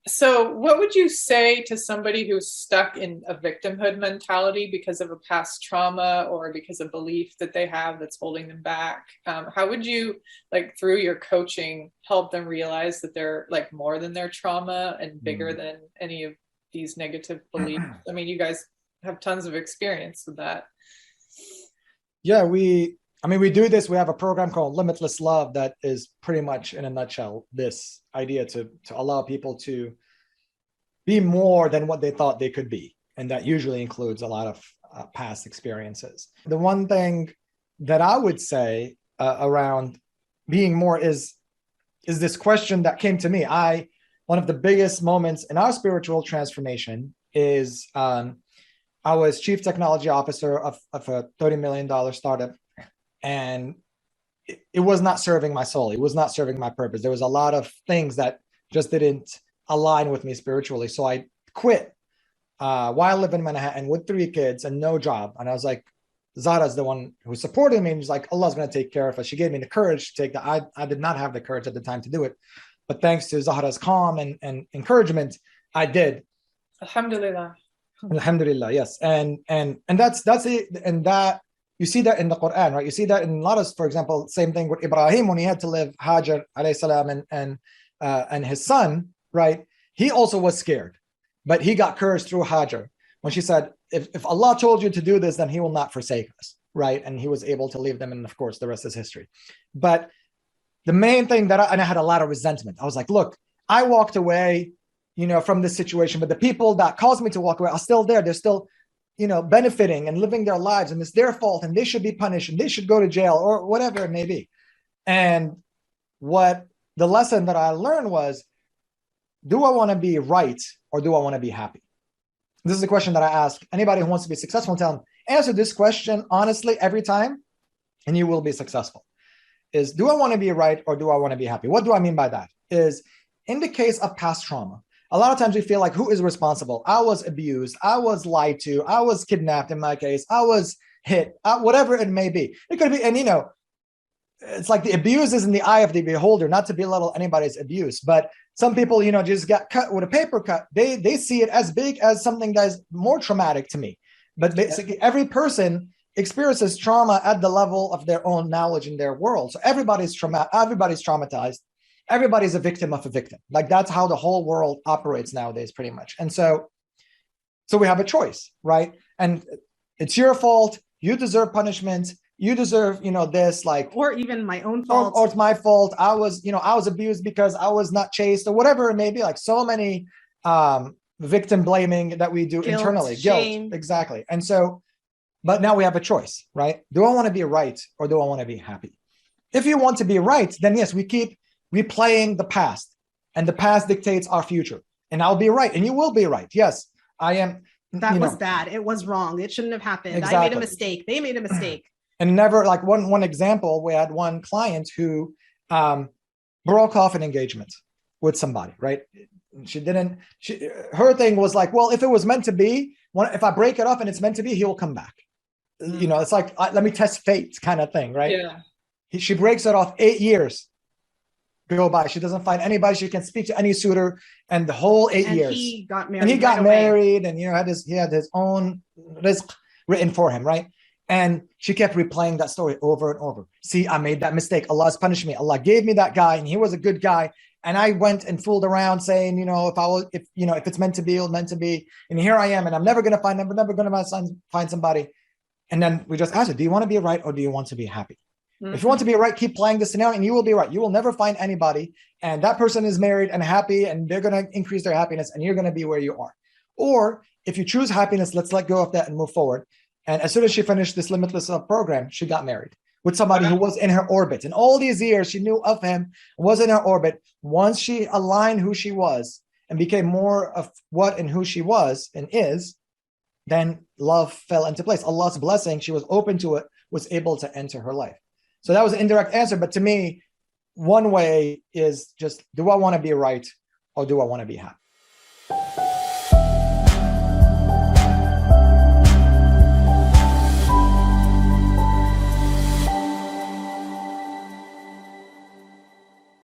So, what would you say to somebody who's stuck in a victimhood mentality because of a past trauma or because of belief that they have that's holding them back? How would you, like, through your coaching, help them realize that they're like more than their trauma and bigger Mm. than any of these negative beliefs? I mean, you guys have tons of experience with that. Yeah, we do this. We have a program called Limitless Love that is pretty much in a nutshell this idea to allow people to be more than what they thought they could be. And that usually includes a lot of past experiences. The one thing that I would say around being more is this question that came to me. One of the biggest moments in our spiritual transformation is I was chief technology officer of a $30 million startup, and it was not serving my soul. It was not serving my purpose. There was a lot of things that just didn't align with me spiritually. So I quit while living in Manhattan with 3 kids and no job. And I was like, Zahra's the one who supported me. And she's like, Allah's going to take care of us. She gave me the courage to take that. I did not have the courage at the time to do it. But thanks to Zahra's calm and encouragement, I did. Alhamdulillah. Alhamdulillah, yes. And that's it. And that you see that in the Quran, right? You see that in a lot of, for example, same thing with Ibrahim when he had to live Hajar alayhi salam and his son, right? He also was scared, but he got courage through Hajar when she said, if Allah told you to do this, then he will not forsake us, right? And he was able to leave them. And of course, the rest is history. But the main thing and I had a lot of resentment. I was like, look, I walked away, from this situation, but the people that caused me to walk away are still there. They're still, benefiting and living their lives, and it's their fault, and they should be punished, and they should go to jail or whatever it may be. And what the lesson that I learned was, do I want to be right or do I want to be happy? This is a question that I ask anybody who wants to be successful. Tell them, answer this question honestly every time, and you will be successful. Is do I want to be right or do I want to be happy? What do I mean by that? Is in the case of past trauma, a lot of times we feel like, who is responsible? I was abused. I was lied to. I was kidnapped in my case. I was hit, whatever it may be. It could be, and it's like the abuse is in the eye of the beholder, not to belittle anybody's abuse. But some people, just got cut with a paper cut. They see it as big as something that is more traumatic to me. But basically, every person experiences trauma at the level of their own knowledge in their world. So everybody's traumatized. Everybody's a victim of a victim. Like that's how the whole world operates nowadays, pretty much. And so we have a choice, right? And it's your fault. You deserve punishment. You deserve, this, like, or even my own fault, or it's my fault. I was abused because I was not chased, or whatever it may be. Like so many victim blaming that we do guilt, internally, shame. guilt, exactly. And so, but now we have a choice, right? Do I want to be right or do I want to be happy? If you want to be right, then yes, we keep replaying the past, and the past dictates our future. And I'll be right, and you will be right. Yes, I am. That was bad. It was wrong. It shouldn't have happened. Exactly. I made a mistake. They made a mistake. And never, like one example, we had one client who broke off an engagement with somebody, right? Her thing was like, well, if it was meant to be, if I break it off and it's meant to be, he will come back. It's like, let me test fate kind of thing, right? Yeah. She breaks it off. 8 years go by. She doesn't find anybody. She can speak to any suitor, and the whole 8 years. He got married. And he got married, and he had his own rizq written for him, right? And she kept replaying that story over and over. See, I made that mistake. Allah's punished me. Allah gave me that guy, and he was a good guy. And I went and fooled around saying, if it's meant to be, it's meant to be. And here I am, and I'm never going to find somebody. And then we just asked her, do you want to be right or do you want to be happy? Mm-hmm. If you want to be right, keep playing the scenario and you will be right. You will never find anybody. And that person is married and happy, and they're going to increase their happiness, and you're going to be where you are. Or if you choose happiness, let's let go of that and move forward. And as soon as she finished this Limitless Love program, she got married with somebody who was in her orbit. And all these years she knew of him, was in her orbit. Once she aligned who she was and became more of what and who she was and is, then love fell into place. Allah's blessing, she was open to it, was able to enter her life. So that was an indirect answer. But to me, one way is just, do I want to be right or do I want to be happy?